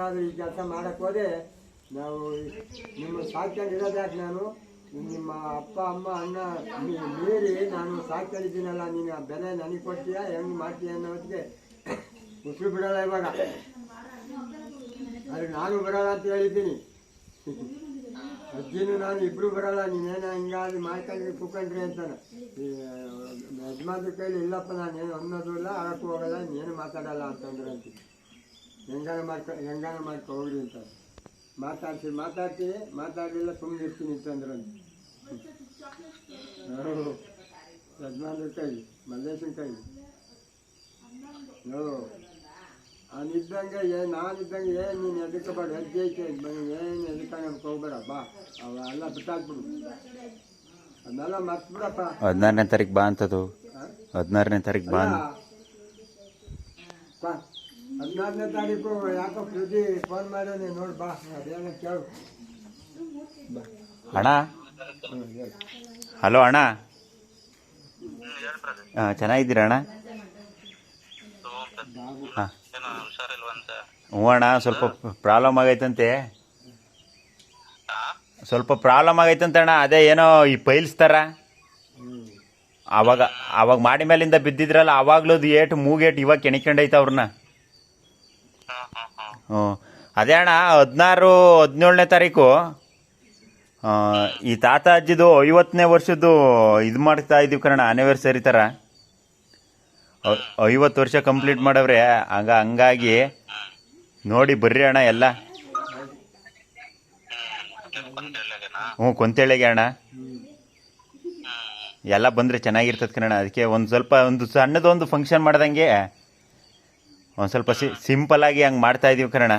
ಏನಾದರೂ ಈ ಕೆಲಸ ಮಾಡಕ್ಕೆ ಹೋದೆ ನಾವು ನಿಮ್ಮ ಸಾಕ್ಕೊಂಡಿರೋದು ಯಾಕೆ ನಾನು ನಿಮ್ಮ ಅಪ್ಪ ಅಮ್ಮ ಅಣ್ಣ ಮೀರಿ ನಾನು ಸಾಕ್ಕೊಂಡಿದ್ದೀನಲ್ಲ, ನೀನು ಆ ಬೆಲೆ ನನಗೆ ಕೊಡ್ತೀಯಾ ಹೆಂಗೆ ಮಾಡ್ತೀಯ ಅನ್ನೋದಕ್ಕೆ ಉಸಿರು ಬಿಡೋಲ್ಲ ಇವಾಗ. ಅದು ನಾನು ಬರೋಲ್ಲ ಅಂತ ಹೇಳಿದ್ದೀನಿ, ಅಜ್ಜಿನೂ ನಾನು ಇಬ್ಬರು ಬರೋಲ್ಲ, ನೀನೇನೋ ಹಿಂಗಾದ್ರೆ ಮಾಡ್ಕೊಂಡ್ರಿ ಕೂಕೊಂಡ್ರಿ ಅಂತಾನೆ. ಈ ಯಜಮಾನ್ರ ಕೈಲಿ ಇಲ್ಲಪ್ಪ ನಾನೇನು ಅನ್ನೋದು ಇಲ್ಲ, ಆಡಕ್ಕೂ ಹೋಗಲ್ಲ, ನೀನು ಮಾತಾಡಲ್ಲ ಅಂತಂದ್ರೆ ಅಂತೀನಿ. ಹೆಂಗಾನ ಮಾಡ್ಕೊ ಹೋಗ್ರಿ ಅಂತ ಮಾತಾಡ್ತೀನಿ, ಮಾತಾಡಲಿಲ್ಲ ಸುಮ್ಮನೆ ಇರ್ತೀನಿ ಅಂತಂದ್ರೆ ಯಜಮಾನ್ರ ಕೈ ಮಲ್ಲೇಶನ ಕೈ ಅವನಿದ್ದಂಗೆ ನಾನಿದ್ದಂಗೆ ಏನು ನೀನು ಎದಕ್ಕಬೇಡ, ಹೆಜ್ಜೆ ಐತೆ ಏನು ಎದಕ್ಕೆ ಹೋಗ್ಬೇಡ, ಬಾ ಅವೆಲ್ಲ ಬಿಟ್ಟಾಕ್ಬಿಡು, ಅದನ್ನೆಲ್ಲ ಮರ್ತ್ಬಿಡಪ್ಪ. 14ನೇ ತಾರೀಕು ಬಾ ಅಂತದು, 14ನೇ ತಾರೀಕು ಬಾ. 14ನೇ ತಾರೀಕು ಯಾಕೋ ಪ್ರತಿ ಫೋನ್ ಮಾಡೋನೆ ನೋಡಿ, ಬಾ ಅದೇನೋ ಕೇಳು. ಅಣ್ಣ, ಹಲೋ ಅಣ್ಣ, ಚೆನ್ನಾಗಿದ್ದೀರಾ ಅಣ್ಣ? ಹಾಂ ಹ್ಞೂ ಅಣ್ಣ, ಸ್ವಲ್ಪ ಪ್ರಾಬ್ಲಮ್ ಆಗೈತಂತೆ, ಅಣ್ಣ. ಅದೇ ಏನೋ ಈ ಪೈಲ್ಸ್ ಥರ ಅವಾಗ ಮಾಡಿ ಮೇಲಿಂದ ಬಿದ್ದಿದ್ರಲ್ಲ, ಆವಾಗ್ಲೂ ಮೂಗೇಟು ಇವಾಗ ಕೆಣಿಕೊಂಡೈತೆ ಅವ್ರನ್ನ. ಹ್ಞೂ ಅದೇ ಅಣ್ಣ, 17ನೇ ತಾರೀಕು ಈ ತಾತ ಅಜ್ಜಿದು 50ನೇ ವರ್ಷದ್ದು ಇದು ಮಾಡ್ತಾ ಇದ್ದೀವಿ ಕಣ, ಆನಿವರ್ಸರಿ ಥರ 50 ವರ್ಷ ಕಂಪ್ಲೀಟ್ ಮಾಡವ್ರೆ. ಹಂಗಾಗಿ ನೋಡಿ ಬರ್ರಿ ಅಣ್ಣ ಎಲ್ಲ. ಹ್ಞೂ ಕೊಂತೇಳಿಗೆ ಅಣ್ಣ, ಎಲ್ಲ ಬಂದರೆ ಚೆನ್ನಾಗಿರ್ತದೆ ಕಣ. ಅದಕ್ಕೆ ಒಂದು ಸಣ್ಣದೊಂದು ಫಂಕ್ಷನ್ ಮಾಡ್ದಂಗೆ ಒಂದು ಸ್ವಲ್ಪ ಸಿಂಪಲ್ಲಾಗಿ ಹಂಗೆ ಮಾಡ್ತಾಯಿದ್ದೀವಿ ಕಣ.